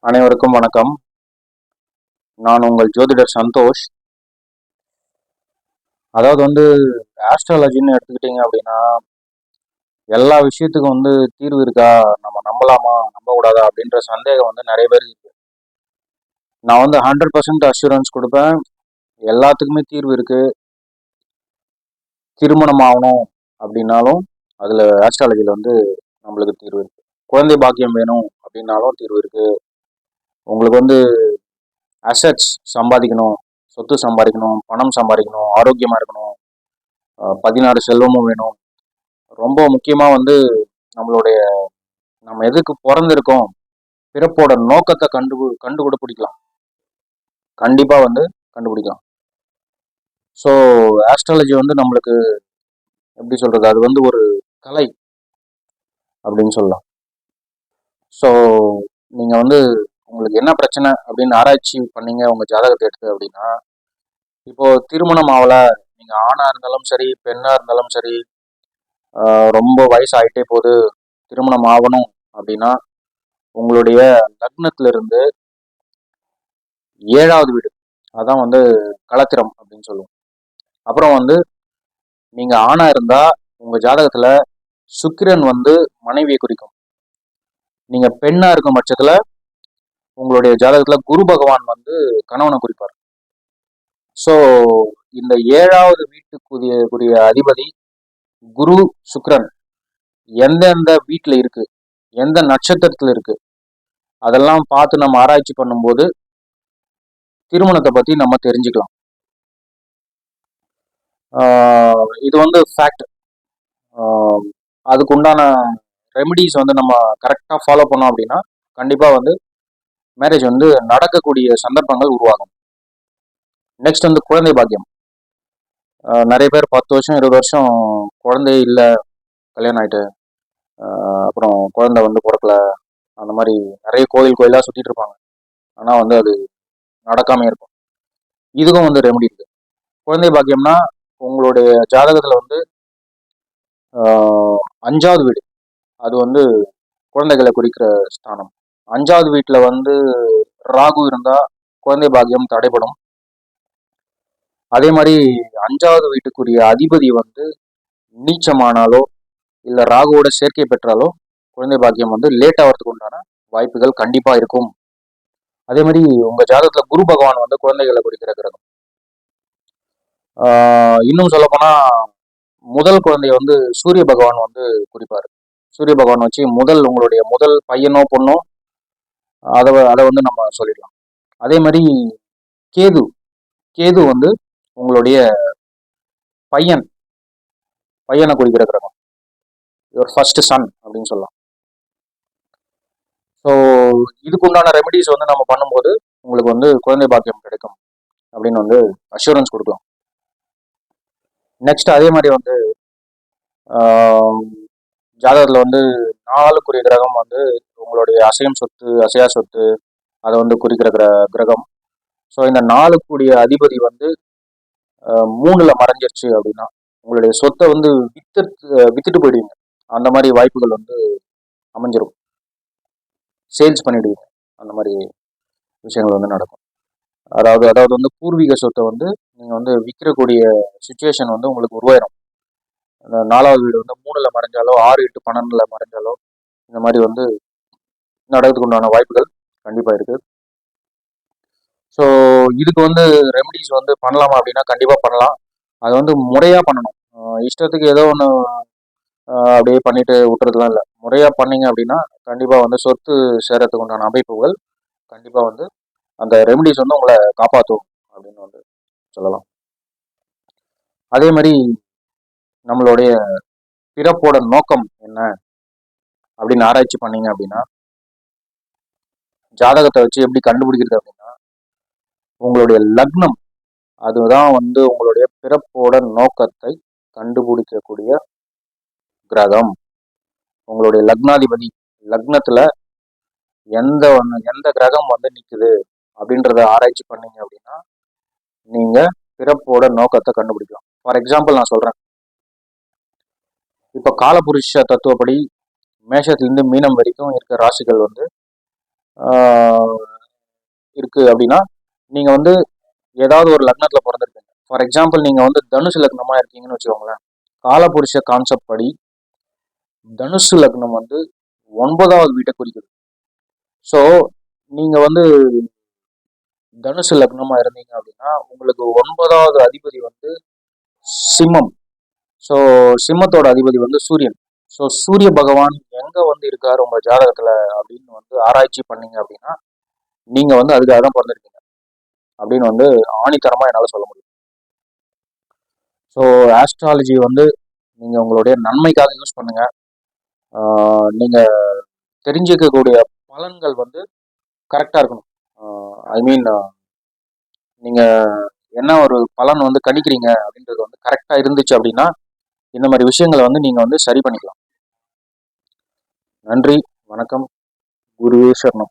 அனைவருக்கும் வணக்கம். நான் உங்கள் ஜோதிடர் சந்தோஷ். அதாவது ஆஸ்ட்ராலஜின்னு எடுத்துக்கிட்டீங்க அப்படின்னா எல்லா விஷயத்துக்கும் தீர்வு இருக்கா, நம்ம நம்பலாமா நம்பக்கூடாதா அப்படின்ற சந்தேகம் நிறைய பேர் இருக்கு. நான் 100% அஷூரன்ஸ் கொடுப்பேன். எல்லாத்துக்குமே தீர்வு இருக்கு. திருமணம் ஆகணும் அப்படின்னாலும் அதில் ஆஸ்ட்ராலஜியில் நம்மளுக்கு தீர்வு இருக்கு. குழந்தை பாக்கியம் வேணும் அப்படின்னாலும் தீர்வு இருக்கு. உங்களுக்கு அசட்ஸ் சம்பாதிக்கணும், சொத்து சம்பாதிக்கணும், பணம் சம்பாதிக்கணும், ஆரோக்கியமாக இருக்கணும், 16 செல்வமும் வேணும். ரொம்ப முக்கியமாக நம்மளுடைய நம்ம எதுக்கு பிறந்திருக்கோம், பிறப்போட நோக்கத்தை கண்டு பிடிக்கலாம். கண்டிப்பாக கண்டுபிடிக்கலாம். ஸோ ஆஸ்ட்ராலஜி நம்மளுக்கு எப்படி சொல்றது, அது ஒரு கலை அப்படின்னு சொல்லலாம். ஸோ நீங்கள் உங்களுக்கு என்ன பிரச்சனை அப்படின்னு ஆராய்ச்சி பண்ணீங்க உங்கள் ஜாதகத்தை எடுத்து அப்படின்னா, இப்போ திருமணம் ஆகலை, நீங்கள் ஆணாக இருந்தாலும் சரி பெண்ணாக இருந்தாலும் சரி, ரொம்ப வயசாகிட்டே போகுது, திருமணம் ஆகணும் அப்படின்னா உங்களுடைய லக்னத்திலிருந்து 7வது வீடு, அதான் களத்திரம் அப்படின்னு சொல்லுவோம். அப்புறம் நீங்க ஆணா இருந்தா உங்க ஜாதகத்துல சுக்கிரன் மனைவியை குறிக்கும். நீங்க பெண்ணா இருக்கும் பட்சத்துல உங்களுடைய ஜாதகத்துல குரு பகவான் கணவனை குறிப்பார். ஸோ இந்த 7வது வீட்டுக்குரிய அதிபதி குரு சுக்கிரன் எந்தெந்த வீட்டுல இருக்கு, எந்த நட்சத்திரத்துல இருக்கு, அதெல்லாம் பார்த்து நம்ம ஆராய்ச்சி பண்ணும்போது திருமணத்தை பத்தி நம்ம தெரிஞ்சுக்கலாம். இது ஃபேக்ட். அதுக்கு உண்டான ரெமிடிஸ் நம்ம கரெக்டாக ஃபாலோ பண்ணோம் அப்படின்னா கண்டிப்பாக மேரேஜ் நடக்கக்கூடிய சந்தர்ப்பங்கள் உருவாகும். நெக்ஸ்ட் குழந்தை பாக்கியம். நிறைய பேர் 10 வருஷம் 20 வருஷம் குழந்தையே இல்லை, கல்யாணம் ஆயிட்டு அப்புறம் குழந்தை பிறக்கல, அந்த மாதிரி நிறைய கோயிலாக சுற்றிட்டு இருப்பாங்க. ஆனால் அது நடக்காம இருக்கும். இதுக்கும் ரெமெடி இருக்கு. குழந்தை பாக்கியம்னா உங்களுடைய ஜாதகத்துல 5வது வீடு, அது குழந்தைகளை குறிக்கிற ஸ்தானம். 5வது வீட்டுல ராகு இருந்தா குழந்தை பாக்கியம் தடைபடும். அதே மாதிரி 5வது வீட்டுக்குரிய அதிபதி நீச்சமானாலோ இல்ல ராகுவோட சேர்க்கை பெற்றாலோ குழந்தை பாக்கியம் லேட் ஆகிறதுக்கு உண்டான வாய்ப்புகள் கண்டிப்பா இருக்கும். அதே மாதிரி உங்க ஜாதகத்துல குரு பகவான் குழந்தைகளை குறிக்கிற கிரகம். இன்னும் சொல்ல போனா முதல் குழந்தைய சூரிய பகவான் குறிப்பாரு. சூரிய பகவான் வச்சு உங்களுடைய முதல் பையனோ பொண்ணோ அதை நம்ம சொல்லிடலாம். அதே மாதிரி கேது கேது உங்களுடைய பையனை குறிக்கிற கிரகம், யுவர் ஃபர்ஸ்ட் சன் அப்படின்னு சொல்லலாம். ஸோ இதுக்குண்டான ரெமெடிஸ் நம்ம பண்ணும்போது உங்களுக்கு குழந்தை பாக்கியம் கிடைக்கும் அப்படின்னு அஷூரன்ஸ் கொடுக்கலாம். நெக்ஸ்ட் அதே மாதிரி ஜாதகத்துல 4க்குரிய கிரகம் உங்களுடைய அசையும் சொத்து அசையா சொத்து அதை குறிக்கிற கிரகம். ஸோ இந்த 4க்குரிய அதிபதி 3ல மறைஞ்சிருச்சு அப்படின்னா உங்களுடைய சொத்தை வித்துட்டு போயிடுவீங்க. அந்த மாதிரி வாய்ப்புகள் அமைஞ்சிரும். சேல்ஸ் பண்ணிடுவீங்க. அந்த மாதிரி விஷயங்கள் நடக்கும். அதாவது பூர்வீக சொத்தை நீங்க விற்கக்கூடிய சுச்சுவேஷன் உங்களுக்கு உருவாயிரும். 4வது வீடு 3ல மறைஞ்சாலோ 6, 8, 12ல மறைஞ்சாலோ இந்த மாதிரி நடக்கிறதுக்கு உண்டான வாய்ப்புகள் கண்டிப்பா இருக்கு. ஸோ இதுக்கு ரெமடிஸ் பண்ணலாமா அப்படின்னா கண்டிப்பா பண்ணலாம். அது முறையா பண்ணணும். இஷ்டத்துக்கு ஏதோ ஒன்று அப்படியே பண்ணிட்டு விட்டுறதுலாம் இல்லை. முறையா பண்ணீங்க அப்படின்னா கண்டிப்பா சொத்து சேரத்துக்கு உண்டான அமைப்புகள் கண்டிப்பா அந்த ரெமடிஸ் உங்களை காப்பாற்றும் அப்படின்னு சொல்லலாம். அதே மாதிரி நம்மளுடைய பிறப்போட நோக்கம் என்ன அப்படின்னு ஆராய்ச்சி பண்ணீங்க அப்படின்னா, ஜாதகத்தை வச்சு எப்படி கண்டுபிடிக்கிறது அப்படின்னா, உங்களுடைய லக்னம் அதுதான் உங்களுடைய பிறப்போட நோக்கத்தை கண்டுபிடிக்கக்கூடிய கிரகம். உங்களுடைய லக்னாதிபதி லக்னத்துல எந்த கிரகம் நிக்குது அப்படின்றத ஆராய்ச்சி பண்ணீங்க அப்படின்னா நீங்க பிறப்போட நோக்கத்தை கண்டுபிடிக்கலாம். ஃபார் எக்ஸாம்பிள் நான் சொல்றேன். இப்ப காலபுருஷ தத்துவப்படி மேஷத்திலிருந்து மீனம் வரைக்கும் இருக்க ராசிகள் இருக்கு அப்படின்னா நீங்க வந்து ஏதாவது ஒரு லக்னத்துல பிறந்திருக்கீங்க. ஃபார் எக்ஸாம்பிள் நீங்க வந்து தனுசு லக்னமா இருக்கீங்கன்னு வச்சுக்கோங்களேன். காலபுருஷ கான்செப்ட் படி தனுசு லக்னம் வந்து 9வது வீட்டை குறிக்குது. ஸோ நீங்க வந்து தனுசு லக்னமா இருந்தீங்க அப்படின்னா உங்களுக்கு 9வது அதிபதி வந்து சிம்மம். ஸோ சிம்மத்தோட அதிபதி வந்து சூரியன். ஸோ சூரிய பகவான் எங்க வந்து இருக்காரு உங்க ஜாதகத்துல அப்படின்னு வந்து ஆராய்ச்சி பண்ணீங்க அப்படின்னா நீங்க வந்து அதுக்காக தான் பிறந்திருக்கீங்க அப்படின்னு வந்து ஆணித்தரமா என்னால் சொல்ல முடியும். ஸோ ஆஸ்ட்ராலஜி வந்து நீங்க உங்களுடைய நன்மைக்காக யூஸ் பண்ணுங்க. நீங்க தெரிஞ்சுக்கக்கூடிய பலன்கள் வந்து கரெக்டா இருக்கணும். ஐ மீன் நீங்க என்ன ஒரு பலன் வந்து கணிக்கிறீங்க அப்படின்றது வந்து கரெக்டா இருந்துச்சு அப்படின்னா இந்த மாதிரி விஷயங்களை வந்து நீங்க வந்து சரி பண்ணிக்கலாம். நன்றி, வணக்கம், குருவே சரணம்.